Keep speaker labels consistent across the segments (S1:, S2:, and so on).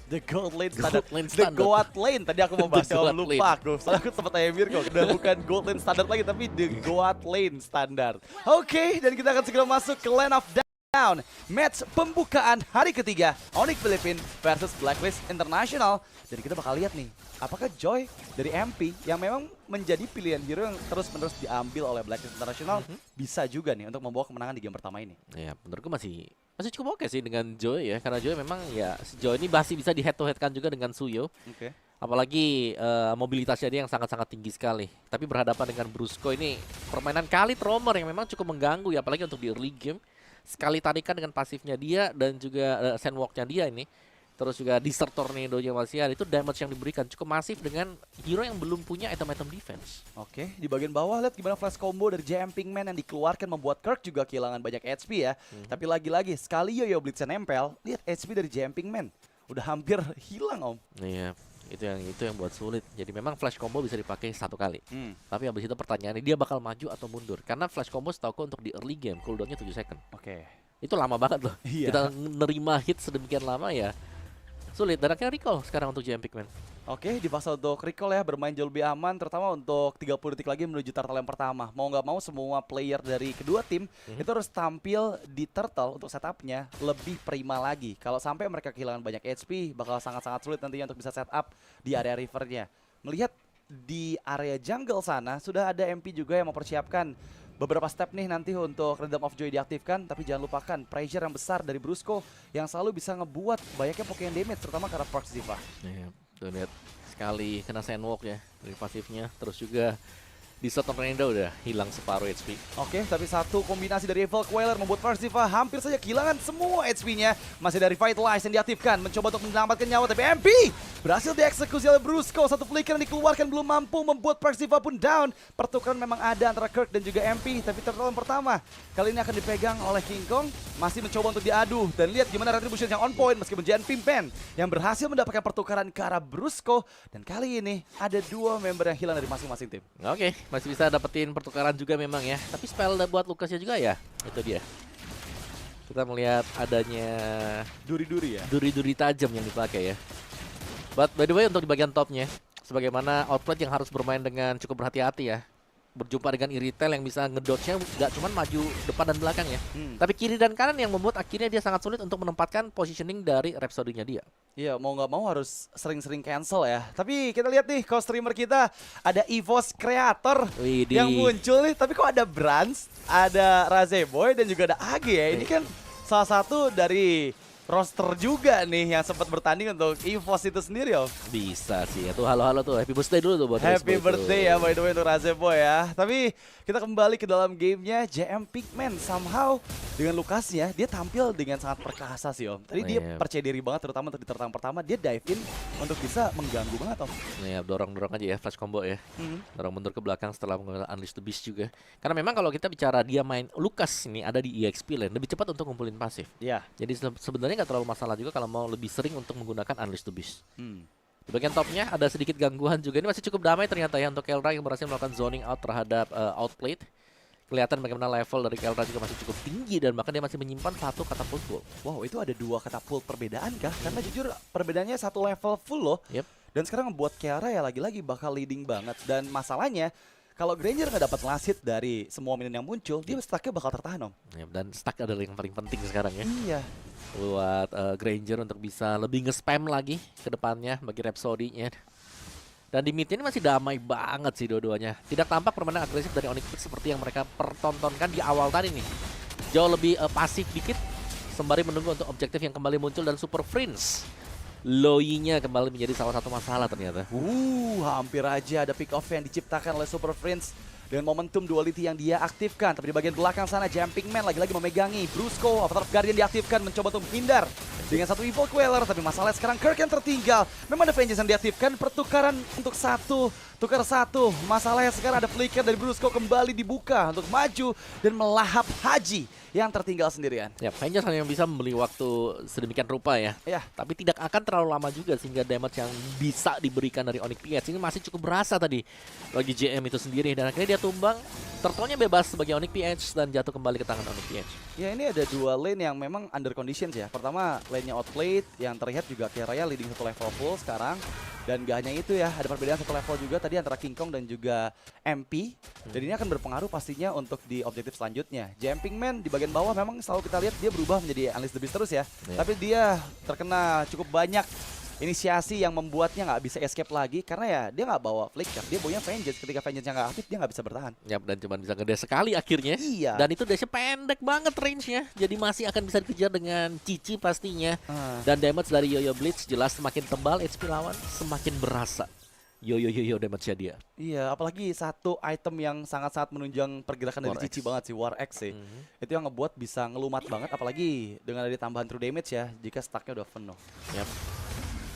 S1: The Gold Lane
S2: Gold
S1: Standard.
S2: Lane
S1: The
S2: Standard.
S1: Goat Lane. Tadi aku mau bahas,
S2: The Goat
S1: lupa aku. Soalnya aku sempat tanya Mirko. Udah bukan Gold Lane Standard lagi, tapi The Goat Lane Standard. Oke, dan kita akan segera masuk ke Land of Down. Match pembukaan hari ketiga. Onyx Philippines versus Blacklist International. Dan kita bakal lihat nih, apakah Joy dari MP yang memang menjadi pilihan hero yang terus-menerus diambil oleh Blacklist International bisa juga nih untuk membawa kemenangan di game pertama ini.
S2: Ya, menurutku masih cukup oke sih dengan Joy ya, karena Joy memang ya Joy ini masih bisa di head to head kan juga dengan Suyo.
S1: Oke.
S2: Apalagi mobilitasnya dia yang sangat-sangat tinggi sekali. Tapi berhadapan dengan Brusco ini permainan kali Trommer yang memang cukup mengganggu ya, apalagi untuk di early game. Sekali tarikan dengan pasifnya dia dan juga sandwalknya dia ini. Terus juga Desert Tornado-nya masih ada. Itu damage yang diberikan cukup masif dengan hero yang belum punya item-item defense.
S1: Oke, di bagian bawah lihat gimana flash combo dari JM Pinkman yang dikeluarkan membuat Kirk juga kehilangan banyak HP ya. Tapi lagi-lagi sekali Yoyo Blitz nempel, lihat HP dari JM Pinkman udah hampir hilang om.
S2: Iya, itu yang buat sulit. Jadi memang flash combo bisa dipakai satu kali. Tapi habis itu pertanyaannya dia bakal maju atau mundur? Karena flash combo setahu untuk di early game cooldownnya 7 second.
S1: Oke.
S2: Itu lama banget loh.
S1: Iya.
S2: Kita nerima hit sedemikian lama ya. Sulit, dan akhirnya recall sekarang untuk JM Pinkman.
S1: Oke, dipaksa untuk recall ya, bermain jauh lebih aman, terutama untuk 30 detik lagi menuju turtle yang pertama. Mau nggak mau semua player dari kedua tim itu harus tampil di turtle untuk setupnya lebih prima lagi. Kalau sampai mereka kehilangan banyak HP, bakal sangat-sangat sulit nantinya untuk bisa setup di area rivernya. Melihat di area jungle sana, sudah ada MP juga yang mempersiapkan beberapa step nih nanti untuk Rhythm of Joy diaktifkan, tapi jangan lupakan pressure yang besar dari Brusco yang selalu bisa ngebuat banyaknya Pokemon damage, terutama karena Park Ziva.
S2: Iya, tuh lihat sekali kena sandwalk ya dari pasifnya, terus juga di shot Tornado udah hilang separuh HP.
S1: Oke, tapi satu kombinasi dari Evil Queller membuat Park Ziva hampir saja kehilangan semua HP-nya. Masih dari Vitalize yang diaktifkan, mencoba untuk menyelamatkan nyawa, tapi MP berhasil dieksekusi oleh Brusco. Satu flicker yang dikeluarkan belum mampu membuat Park Ziva pun down. Pertukaran memang ada antara Kirk dan juga MP, tapi turtle yang pertama kali ini akan dipegang oleh King Kong. Masih mencoba untuk diadu, dan lihat gimana Retribution yang on point meskipun JM Pinkman yang berhasil mendapatkan pertukaran ke arah Brusco. Dan kali ini ada dua member yang hilang dari masing-masing tim.
S2: Oke, masih bisa dapetin pertukaran juga memang ya. Tapi spell buat Lucasnya juga ya, itu dia. Kita melihat adanya
S1: Duri-duri ya.
S2: duri-duri tajam yang dipakai ya. But by the way untuk di bagian topnya, sebagaimana outplay yang harus bermain dengan cukup berhati-hati ya. Berjumpa dengan Iritel yang bisa ngedodge-nya gak cuma maju depan dan belakang ya. Tapi kiri dan kanan yang membuat akhirnya dia sangat sulit untuk menempatkan positioning dari Rhapsody-nya dia.
S1: Iya, mau nggak mau harus sering-sering cancel ya. Tapi kita lihat nih, co-streamer kita ada EVOS Creator
S2: Widih.
S1: yang muncul nih. Tapi kok ada Brans, ada Razeboy, dan juga ada AG ya. Ini kan salah satu dari roster juga nih yang sempat bertanding untuk EVOS itu sendiri om.
S2: Bisa sih ya. Tuh halo-halo tuh. Happy birthday dulu tuh buat
S1: Happy
S2: Razeboy
S1: birthday
S2: tuh.
S1: ya by the way untuk Razeboy ya. Tapi kita kembali ke dalam gamenya. JM Pinkman somehow dengan Lucasnya dia tampil dengan sangat perkasa sih om. Tadi dia
S2: Iya.
S1: percaya diri banget, terutama untuk di turtle pertama dia dive in untuk bisa mengganggu banget om.
S2: Ya, dorong-dorong aja ya flash combo ya. Dorong mundur ke belakang setelah menggunakan Unleash the Beast juga. Karena memang kalau kita bicara dia main Lucas ini ada di EXP lane lebih cepat untuk ngumpulin pasif.
S1: Iya.
S2: Jadi sebenarnya nggak terlalu masalah juga kalau mau lebih sering untuk menggunakan Unleash the Beast.
S1: Hmm.
S2: Di bagian topnya ada sedikit gangguan juga. Ini masih cukup damai ternyata ya untuk Keldra yang berhasil melakukan zoning out terhadap outplayed. Kelihatan bagaimana level dari Keldra juga masih cukup tinggi dan bahkan dia masih menyimpan satu katapult full.
S1: Wow, itu ada dua katapult perbedaan kah? Karena jujur perbedaannya satu level full loh.
S2: Yep.
S1: Dan sekarang membuat Kiara ya lagi-lagi bakal leading banget. Dan masalahnya kalau Granger nggak dapat last hit dari semua minion yang muncul, dia stucknya bakal tertahan om.
S2: Yep, dan stack adalah yang paling penting sekarang ya.
S1: Iya.
S2: Buat Granger untuk bisa lebih nge-spam lagi ke depannya bagi Rhapsody-nya. Dan di mid ini masih damai banget sih dua-duanya. Tidak tampak permainan agresif dari Onyx seperti yang mereka pertontonkan di awal tadi nih. Jauh lebih pasif dikit sembari menunggu untuk objektif yang kembali muncul dan Super Prince. Loyi-nya kembali menjadi salah satu masalah ternyata.
S1: Hampir aja ada pick off yang diciptakan oleh Super Prince dengan momentum duality yang dia aktifkan. Tapi di bagian belakang sana JM Pinkman lagi-lagi memegangi Brusco. Avatar of Guardian diaktifkan mencoba untuk menghindar dengan satu Evil Queller. Tapi masalahnya sekarang Kirk yang tertinggal. Memang ada Vengeance yang diaktifkan, pertukaran untuk satu, tukar satu. Masalahnya sekarang ada flicker dari Brusco kembali dibuka untuk maju dan melahap Haji yang tertinggal sendirian.
S2: Ya, Vengeance hanya bisa membeli waktu sedemikian rupa ya.
S1: Ya.
S2: Tapi tidak akan terlalu lama juga sehingga damage yang bisa diberikan dari Onyx PH ini masih cukup berasa tadi bagi JM itu sendiri. Dan akhirnya dia tumbang, turtle-nya bebas sebagai Onyx PH dan jatuh kembali ke tangan Onyx PH.
S1: Ya ini ada dua lane yang memang under conditions ya. Pertama lane-nya outplayed yang terlihat juga Keraya leading satu level full sekarang. Dan gak hanya itu ya, ada perbedaan satu level juga tadi antara King Kong dan juga MP. Dan ini akan berpengaruh pastinya untuk di objektif selanjutnya. Jumping Man di bagian bawah memang selalu kita lihat dia berubah menjadi Unleash the Beast terus ya. Tapi dia terkena cukup banyak inisiasi yang membuatnya nggak bisa escape lagi karena ya dia nggak bawa flicker, dia bawanya Vengeance. Ketika Vengeance-nya nggak aktif dia nggak bisa bertahan.
S2: Yap, dan cuma bisa ngedash sekali akhirnya.
S1: Iya.
S2: Dan itu dashnya pendek banget range-nya, jadi masih akan bisa dikejar dengan Cici pastinya. Dan damage dari Yoyo Blitz jelas semakin tebal, HP lawan semakin berasa. Yo damage-nya dia.
S1: Iya, apalagi satu item yang sangat-sangat menunjang pergerakan dari
S2: War
S1: Cici
S2: X.
S1: banget sih, War X sih. Itu yang ngebuat bisa ngelumat banget, apalagi dengan ada tambahan true damage ya, jika stacknya udah penuh.
S2: Yap.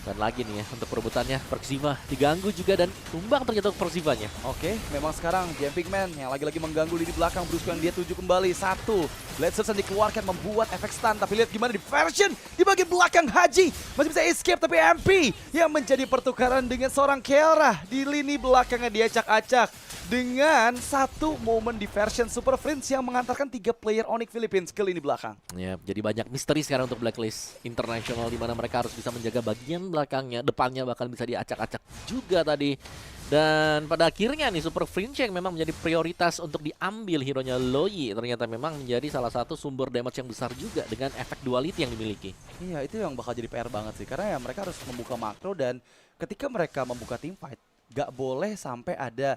S2: Dan lagi nih ya untuk perebutannya Perxiva diganggu juga dan tumbang ternyata Perxivanya.
S1: Oke, memang sekarang Jumping Man yang lagi-lagi mengganggu lini belakang, Brusco yang dia tuju kembali. Satu, Blade Surge yang dikeluarkan membuat efek stun, tapi lihat gimana di version di bagian belakang Haji masih bisa escape, tapi MP yang menjadi pertukaran dengan seorang Kelra di lini belakangnya diacak-acak dengan satu momen di version Super Friends yang mengantarkan 3 player Onyx Philippines ke lini belakang.
S2: Ya, jadi banyak misteri sekarang untuk Blacklist International di mana mereka harus bisa menjaga bagian belakangnya, depannya bahkan bisa diacak-acak juga tadi. Dan pada akhirnya nih Super Friends yang memang menjadi prioritas untuk diambil hero-nya Loyi ternyata memang menjadi salah satu sumber damage yang besar juga dengan efek duality yang dimiliki.
S1: Iya, itu yang bakal jadi PR banget sih karena ya mereka harus membuka makro dan ketika mereka membuka team fight gak boleh sampai ada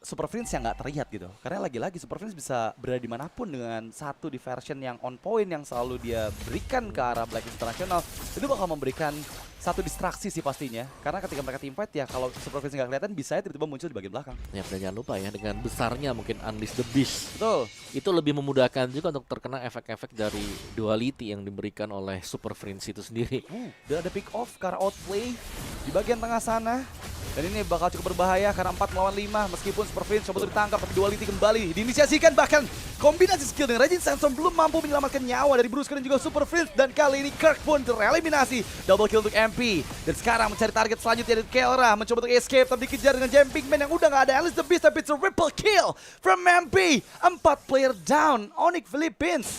S1: Super Friends yang nggak terlihat gitu. Karena lagi-lagi Super Friends bisa berada dimanapun dengan satu di version yang on point yang selalu dia berikan ke arah Black International. Itu bakal memberikan satu distraksi sih pastinya. Karena ketika mereka team fight ya kalau Super Friends nggak kelihatan bisa tiba-tiba muncul di bagian belakang.
S2: Ya, dan jangan lupa ya dengan besarnya mungkin Unleash the Beast.
S1: Betul.
S2: Itu lebih memudahkan juga untuk terkena efek-efek dari duality yang diberikan oleh Super Friends itu sendiri.
S1: Dan ada pick off karena outplay di bagian tengah sana. Dan ini bakal cukup berbahaya karena 4 melawan 5 meskipun Super Friends coba untuk ditangkap tapi duality kembali diinisiasikan, bahkan kombinasi skill dengan Raging Sandstorm belum mampu menyelamatkan nyawa dari Brusco dan juga Super Friends, dan kali ini Kirk pun tereliminasi. Double kill untuk MP dan sekarang mencari target selanjutnya dari Kelra, mencoba untuk escape tapi dikejar dengan Jumping Man yang udah gak ada Unleash the Beast, tapi it's a triple kill from MP. 4 player down Onyx Philippines.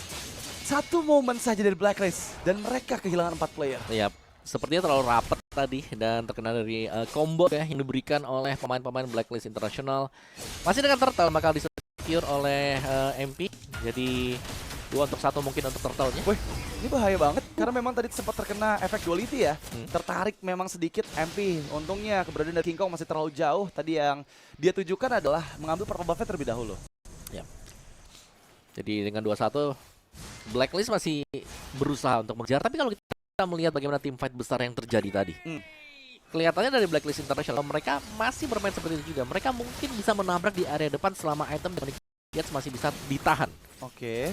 S1: Satu momen saja dari Blacklist dan mereka kehilangan 4 player.
S2: Yap. Sepertinya terlalu rapat tadi dan terkena dari combo ya yang diberikan oleh pemain-pemain Blacklist International. Masih dengan Turtle bakal disecure oleh MP. Jadi 2 untuk 1 mungkin untuk Turtle-nya.
S1: Wih, ini bahaya banget karena memang tadi sempat terkena efek duality ya. Tertarik memang sedikit MP. Untungnya keberadaan dari King Kong masih terlalu jauh. Tadi yang dia tujukan adalah mengambil purple buff terlebih dahulu.
S2: Ya. Jadi dengan 2-1 Blacklist masih berusaha untuk mengejar, tapi kalau kita melihat bagaimana tim fight besar yang terjadi tadi, kelihatannya dari Blacklist International mereka masih bermain seperti itu juga. Mereka mungkin bisa menabrak di area depan selama item dan Yates masih bisa ditahan.
S1: Oke.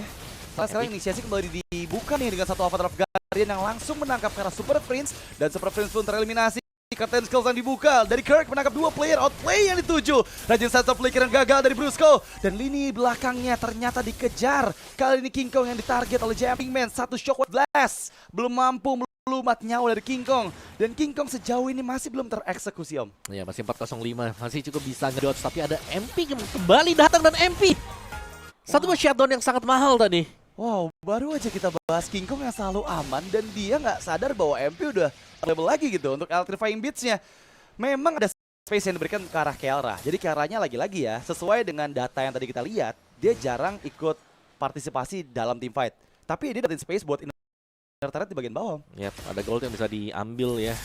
S1: Nah, sekarang inisiasi kembali dibuka nih dengan satu Avatar of Guardian yang langsung menangkap ke arah Super Prince, dan Super Prince pun tereliminasi. Curtain skills yang dibuka dari Kirk menangkap 2 player, outplay yang dituju. Rajin satu flicker yang gagal dari Brusco, dan lini belakangnya ternyata dikejar. Kali ini King Kong yang ditarget oleh Jumping Man. Satu shockwave blast belum mampu melumat nyawa dari King Kong, dan King Kong sejauh ini masih belum tereksekusi, Om.
S2: Ya, masih 405, masih cukup bisa ngedodge, tapi ada MP kembali datang, dan MP satu shutdown yang sangat mahal tadi.
S1: Wow, baru aja kita bahas King Kong yang selalu aman dan dia nggak sadar bahwa MP udah level lagi gitu untuk electrifying beats-nya. Memang ada space yang diberikan ke arah Kelra. Jadi Kelranya lagi-lagi ya, sesuai dengan data yang tadi kita lihat, dia jarang ikut partisipasi dalam team fight. Tapi dia dapetin space buat turret di bagian bawah.
S2: Yap, ada gold yang bisa diambil ya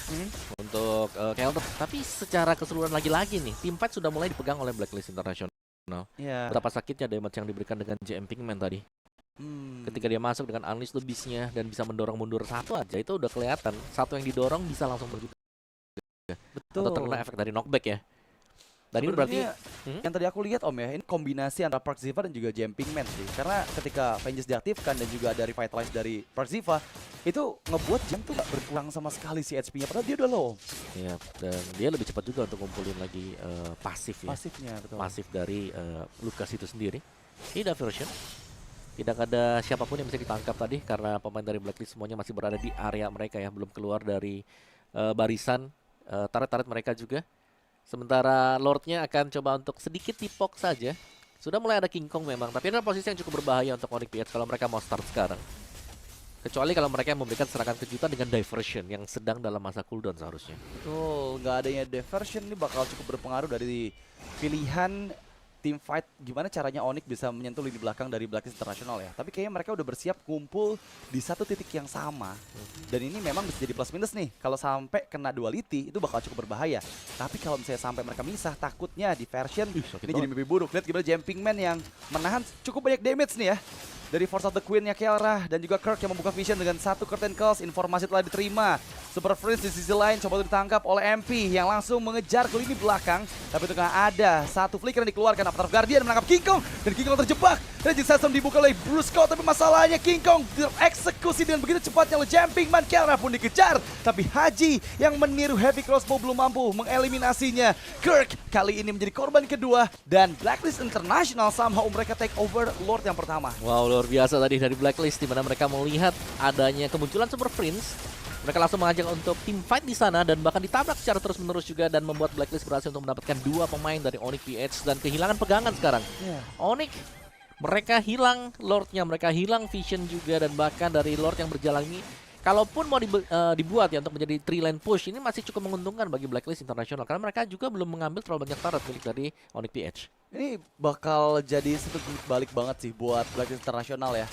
S2: untuk Kelra. Tapi secara keseluruhan lagi-lagi nih, team fight sudah mulai dipegang oleh Blacklist International.
S1: Yeah.
S2: Betapa sakitnya damage yang diberikan dengan Jumping Man tadi. Ketika dia masuk dengan Unleash the Beast-nya dan bisa mendorong mundur satu aja, itu udah kelihatan. Satu yang didorong bisa langsung pergi.
S1: Betul.
S2: Atau terkena efek dari knockback ya. Dan ini berarti
S1: yang tadi aku lihat, Om, ya, ini kombinasi antara Perxiva dan juga Jumping Man sih. Karena ketika Vengeance diaktifkan dan juga ada Revitalize dari Perxiva, itu ngebuat Jam tuh gak berkurang sama sekali si HP-nya, padahal dia udah low.
S2: Iya, dan dia lebih cepat juga untuk ngumpulin lagi pasif ya.
S1: Pasifnya, betul.
S2: Pasif dari Lucas itu sendiri. Ini ada version. Tidak ada siapapun yang bisa ditangkap tadi karena pemain dari Blacklist semuanya masih berada di area mereka ya, belum keluar dari barisan turret-turret mereka juga. Sementara Lordnya akan coba untuk sedikit dipok saja. Sudah mulai ada King Kong memang, tapi ini adalah posisi yang cukup berbahaya untuk Onyx PH kalau mereka mau start sekarang. Kecuali kalau mereka memberikan serangan kejutan dengan diversion yang sedang dalam masa cooldown seharusnya.
S1: Betul, nggak adanya diversion ini bakal cukup berpengaruh dari pilihan team fight, gimana caranya Onyx bisa menyentuh lini belakang dari Blacklist International ya. Tapi kayaknya mereka udah bersiap kumpul di satu titik yang sama. Dan ini memang bisa jadi plus minus nih. Kalau sampai kena duality itu bakal cukup berbahaya. Tapi kalau misalnya sampai mereka misah, takutnya diversion ini jadi mimpi buruk. Lihat gimana Jumping Man yang menahan cukup banyak damage nih ya. Dari Force of the Queen-nya Kiara dan juga Kirk yang membuka vision dengan satu curtain calls. Informasi telah diterima. Super Prince di sisi lain coba ditangkap oleh MP yang langsung mengejar ke lini belakang. Tapi itu nggak ada satu flicker yang dikeluarkan. Avatar of Guardian menangkap King Kong dan King Kong terjebak. Raging System dibuka oleh Brusco, tapi masalahnya King Kong tereksekusi dengan begitu cepatnya oleh Jumping Man. Kiara pun dikejar, tapi Haji yang meniru Heavy Crossbow belum mampu mengeliminasinya. Kirk kali ini menjadi korban kedua dan Blacklist International somehow mereka take over Lord yang pertama.
S2: Wow, luar biasa tadi dari Blacklist, di mana mereka melihat adanya kemunculan Super Prince. Mereka langsung mengajak untuk team fight di sana dan bahkan ditabrak secara terus-menerus juga dan membuat Blacklist berhasil untuk mendapatkan dua pemain dari Onyx PH dan kehilangan pegangan sekarang. Onyx mereka hilang Lordnya, mereka hilang vision juga, dan bahkan dari Lord yang berjalan ini kalaupun mau dibuat ya untuk menjadi 3-lane push, ini masih cukup menguntungkan bagi Blacklist International karena mereka juga belum mengambil terlalu banyak turret milik dari Onyx PH.
S1: Ini bakal jadi satu balik banget sih buat Blacklist International ya.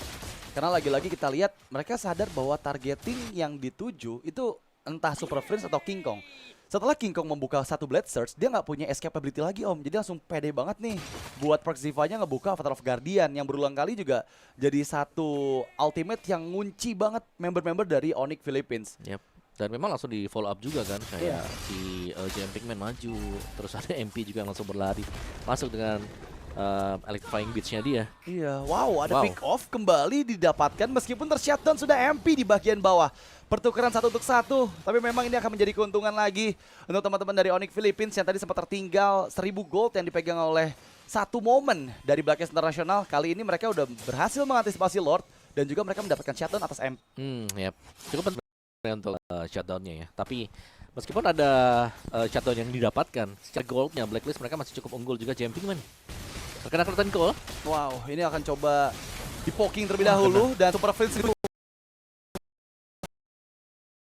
S1: Karena lagi-lagi kita lihat mereka sadar bahwa targeting yang dituju itu entah Super Prince atau King Kong. Setelah King Kong membuka satu Blade Surge, dia nggak punya escapability lagi om. Jadi langsung pede banget nih buat Perxivanya ngebuka Avatar of Guardian yang berulang kali juga jadi satu ultimate yang ngunci banget member-member dari Onyx Philippines.
S2: Yep. Dan memang langsung di follow up juga kan, kayak si Jumping Man maju, terus ada MP juga yang langsung berlari masuk dengan electrifying beats-nya dia.
S1: Iya, wow, ada pick off kembali didapatkan meskipun tershutdown sudah MP di bagian bawah. Pertukaran 1 untuk 1, tapi memang ini akan menjadi keuntungan lagi untuk teman-teman dari Onyx Philippines yang tadi sempat tertinggal 1000 gold yang dipegang oleh satu momen dari Blacklist International. Kali ini mereka udah berhasil mengantisipasi Lord dan juga mereka mendapatkan shutdown atas MP.
S2: Yep. Cukup penting untuk shutdown-nya ya. Tapi meskipun ada shutdown yang didapatkan, secara goldnya Blacklist mereka masih cukup unggul juga. Jumping Man terkena curtain call.
S1: Wow, ini akan coba di poking terlebih dahulu dan Super Prince itu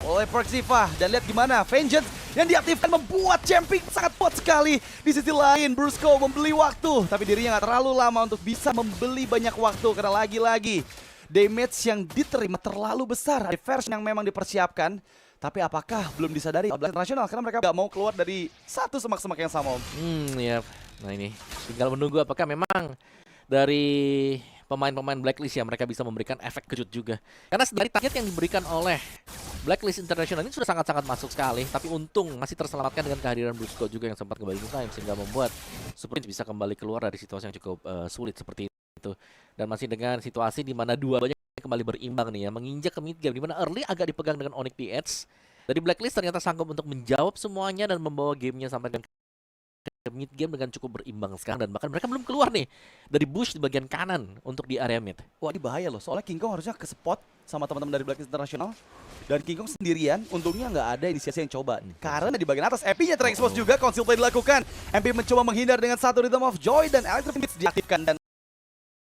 S1: oleh Perxiva, dan lihat gimana Vengeance yang diaktifkan membuat Jumping sangat kuat sekali. Di sisi lain Brusco membeli waktu, tapi dirinya nggak terlalu lama untuk bisa membeli banyak waktu karena lagi-lagi damage yang diterima terlalu besar. Ada versi yang memang dipersiapkan, tapi apakah belum disadari Blacklist International karena mereka nggak mau keluar dari satu semak-semak yang sama om.
S2: Yep. Nah ini tinggal menunggu apakah memang dari pemain-pemain Blacklist ya mereka bisa memberikan efek kejut juga. Karena dari target yang diberikan oleh Blacklist International ini sudah sangat-sangat masuk sekali, tapi untung masih terselamatkan dengan kehadiran Brusco juga yang sempat kembali ke time sehingga membuat Super Prince bisa kembali keluar dari situasi yang cukup sulit seperti itu. Dan masih dengan situasi di mana dua-duanya kembali berimbang nih ya, menginjak ke mid game di mana early agak dipegang dengan Onyx PH. Dari Blacklist ternyata sanggup untuk menjawab semuanya dan membawa gamenya sampai ke mid game dengan cukup berimbang sekarang, dan bahkan mereka belum keluar nih dari bush di bagian kanan untuk di area mid.
S1: Wah, ini bahaya loh, soalnya King Kong harusnya ke spot sama teman-teman dari Blacklist International dan King Kong sendirian, untungnya nggak ada inisiasi yang coba karena di bagian atas MP-nya terekspos juga. Conceal play dilakukan, MP mencoba menghindar dengan satu Rhythm of Joy dan Electric Beats diaktifkan, dan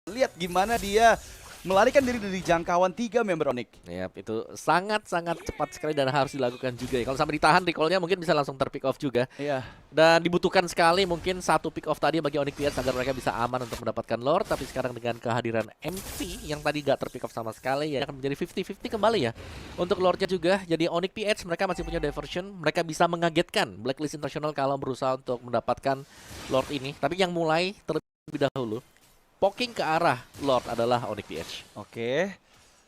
S1: lihat gimana dia melarikan diri dari jangkauan 3 member Onyx.
S2: Yap, itu sangat-sangat cepat sekali dan harus dilakukan juga ya. Kalau sampai ditahan recall-nya mungkin bisa langsung terpick off juga.
S1: Iya.
S2: Dan dibutuhkan sekali mungkin satu pick off tadi bagi Onyx PH agar mereka bisa aman untuk mendapatkan Lord. Tapi sekarang dengan kehadiran MP yang tadi gak terpick off sama sekali ya, akan menjadi 50-50 kembali ya. Untuk Lordnya juga, jadi Onyx PH mereka masih punya diversion. Mereka bisa mengagetkan Blacklist International kalau berusaha untuk mendapatkan Lord ini. Tapi yang mulai terlebih dahulu poking ke arah Lord adalah Onyx PH.
S1: Oke.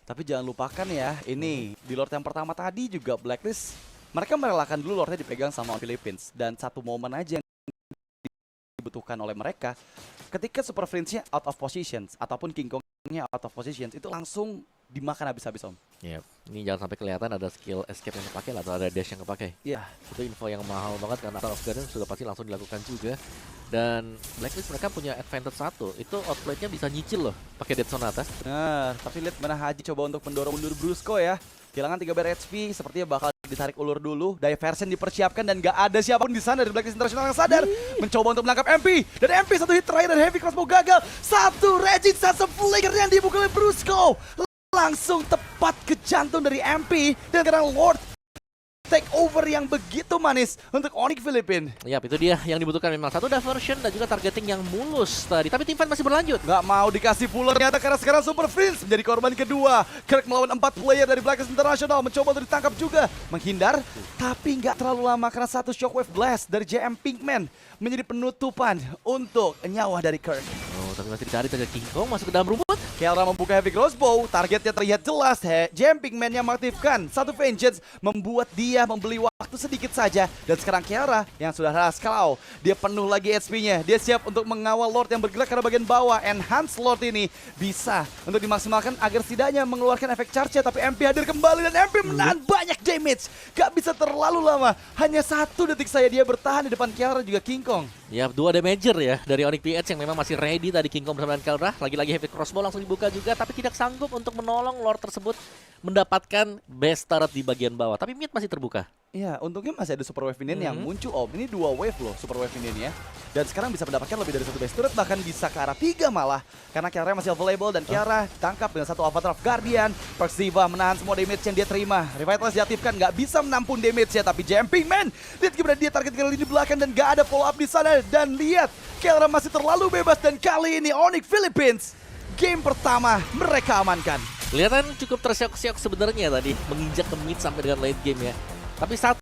S1: Tapi jangan lupakan ya, ini di Lord yang pertama tadi juga Blacklist mereka merelakan dulu Lordnya dipegang sama Philippines, dan satu momen aja yang dibutuhkan oleh mereka ketika Super Prince-nya out of positions ataupun King Kong-nya out of positions itu langsung dimakan habis-habis om.
S2: Yep. Ini jangan sampai kelihatan ada skill escape yang dipakai atau ada dash yang dipakai.
S1: Iya.
S2: Itu info yang mahal banget karena Avatar of Guardian sudah pasti langsung dilakukan juga. Dan Blacklist mereka punya advantage satu, itu outplay-nya bisa nyicil loh pakai Dead Sonata.
S1: Nah, tapi lihat mana Haji coba untuk mendorong mundur Brusco ya. Kehilangan 3 bar HP, sepertinya bakal ditarik ulur dulu, diversion dipersiapkan dan gak ada siapapun di sana dari Blacklist International yang sadar mencoba untuk menangkap MP. Dan MP satu hit terakhir dan heavy crossbow gagal. Satu Regin Sansa flicker yang dibuka oleh Brusco. Langsung tepat ke jantung dari MP dan sekarang Lord take over yang begitu manis untuk Onyx Philippines.
S2: Yap, itu dia yang dibutuhkan, memang satu diversion dan juga targeting yang mulus tadi. Tapi tim fight masih berlanjut.
S1: Gak mau dikasih puller ternyata karena sekarang Super Prince menjadi korban kedua. Kirk melawan 4 player dari Blacklist International, mencoba untuk ditangkap juga. Menghindar, tapi nggak terlalu lama karena satu Shockwave Blast dari JM Pinkman menjadi penutupan untuk nyawa dari Kirk.
S2: Oh, tapi masih dicari saja King Kong masuk ke dalam rumput.
S1: Kelra membuka heavy crossbow, targetnya terlihat jelas. JM Pinkman yang mengaktifkan satu Vengeance membuat dia membeli waktu sedikit saja. Dan sekarang Kelra yang sudah ras kalau dia penuh lagi HP-nya. Dia siap untuk mengawal Lord yang bergerak ke bagian bawah. Enhance Lord ini bisa untuk dimaksimalkan agar setidaknya mengeluarkan efek charge-nya. Tapi MP hadir kembali dan MP menahan banyak damage. Gak bisa terlalu lama. Hanya 1 detik saja dia bertahan di depan Kelra juga King Kong.
S2: Ya, 2 damager ya dari Onyx PH yang memang masih ready tadi. King Kong bersama dengan Kelra. Lagi-lagi heavy crossbow langsung dibuka juga, tapi tidak sanggup untuk menolong Lord tersebut mendapatkan best turret di bagian bawah. Tapi mid masih terbuka.
S1: Iya, untungnya masih ada Super Wave Minion yang muncul, Om. Ini 2 wave loh Super Wave Minion ya. Dan sekarang bisa mendapatkan lebih dari 1 base turret, bahkan bisa ke arah 3 malah. Karena Kiara masih available dan Kiara tangkap dengan 1 Avatar of Guardian. Persiva menahan semua damage yang dia terima. Revitalize diaktifkan, nggak bisa menampung damage ya. Tapi Jumping Man, lihat gimana dia target kali ini belakang dan nggak ada follow up di sana. Dan lihat, Kiara masih terlalu bebas dan kali ini Onyx Philippines game pertama mereka amankan.
S2: Kelihatan cukup tersiok-siok sebenarnya tadi, menginjak ke mid sampai dengan late game ya. Tapi saat